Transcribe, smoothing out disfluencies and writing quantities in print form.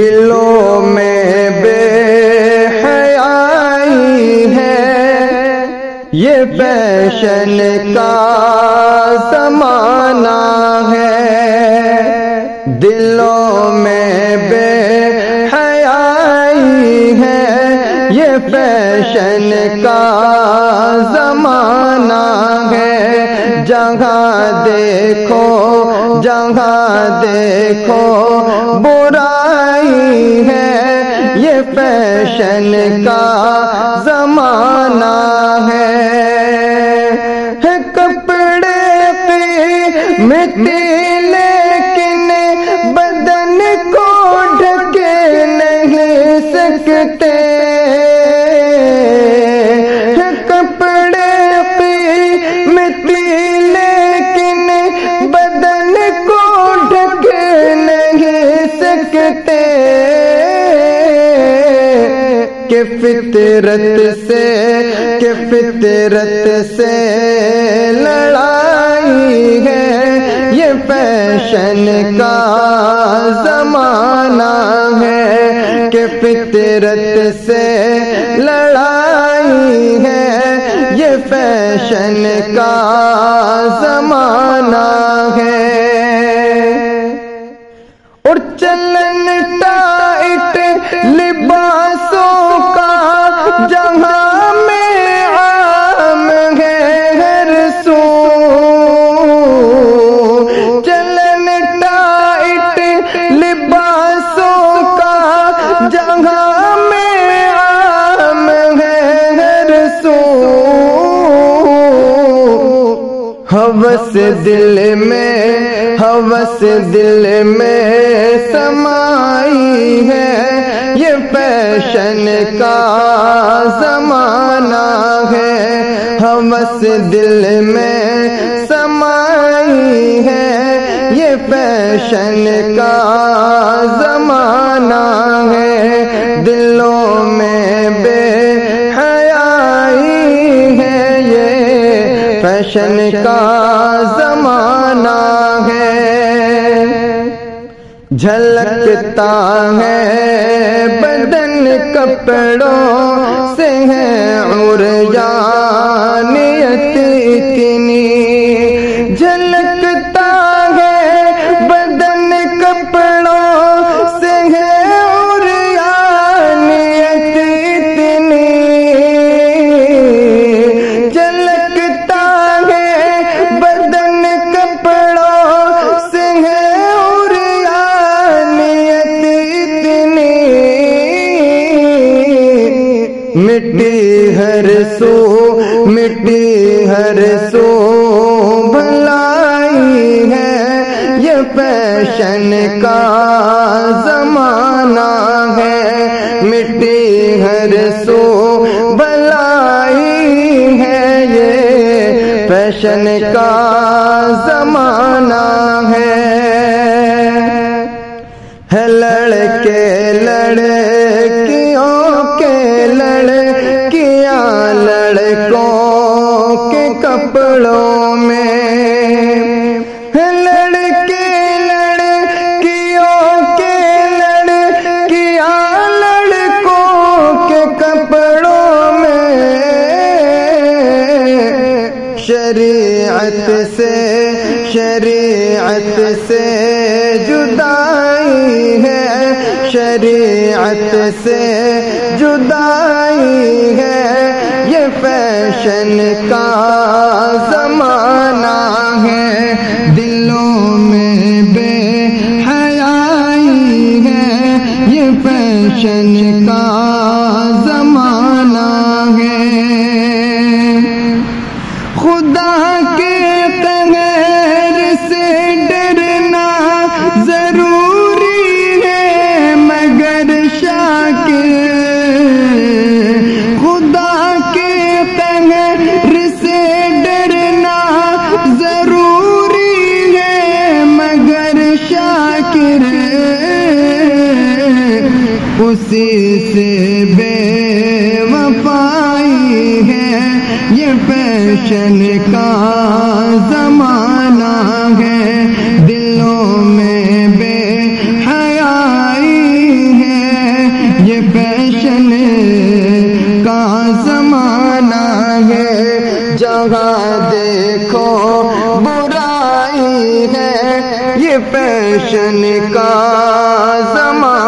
دلوں میں بے حیائی ہے، یہ فیشن کا زمانہ ہے۔ دلوں میں بے حیائی ہے، یہ فیشن کا زمانہ ہے۔ جہاں دیکھو برائی ہے، یہ فیشن کا زمانہ ہے۔ کپڑے کی مٹی لیکن بدن کو ڈھکے نہیں سکتے، کپڑے کی مٹی لیکن بدن کو ڈھکے نہیں سکتے، کہ فطرت سے لڑائی ہے، یہ فیشن کا زمانہ ہے۔ کہ فطرت سے لڑائی ہے، یہ فیشن کا زمانہ ہے۔ اور چلن ٹائٹ لباسوں کا جہاں میں عام ہے ہر سو، چلن ٹائٹ لباسوں کا جہاں میں عام ہے ہر سو، ہوس دل میں سمائی ہے، یہ فیشن کا زمانہ ہے۔ ہوس دل میں سمائی ہے، یہ فیشن کا زمانہ ہے۔ دلوں میں بے حیائی ہے، یہ فیشن کا زمانہ ہے۔ جھلکتا ہے بدن کپڑوں سے ہے عریانیت اتنی، جھلکتا ہے بدن کپڑوں سے ہے عریانیت اتنی، جھلکتا ہے بدن کپڑوں سے ہے مٹی ہر سو بھلائی ہے، یہ فیشن کا زمانہ ہے۔ مٹی ہر سو بھلائی ہے، یہ فیشن کا زمانہ ہے۔ لڑکے لڑکیوں کے لڑکیاں لڑکوں کے کپڑوں میں، لڑکے لڑکیوں کے لڑکیاں لڑکوں کے کپڑوں میں، شریعت سے جدائی ہے، شریعت سے جدائی ہے، یہ فیشن کا زمانہ ہے۔ دلوں میں بے حیائی ہے، یہ فیشن کا زمانہ ہے۔ خدا کے قہر سے ڈرنا ضروری ہے مگر شاکر، خدا کے قہر سے ڈرنا ضروری ہے مگر شاکر، اسی سے بے وفائی ہے، یہ فیشن کا زمانہ ہے۔ دلوں میں بے حیائی جہاں دیکھو برائی ہے، یہ فیشن کا زمانہ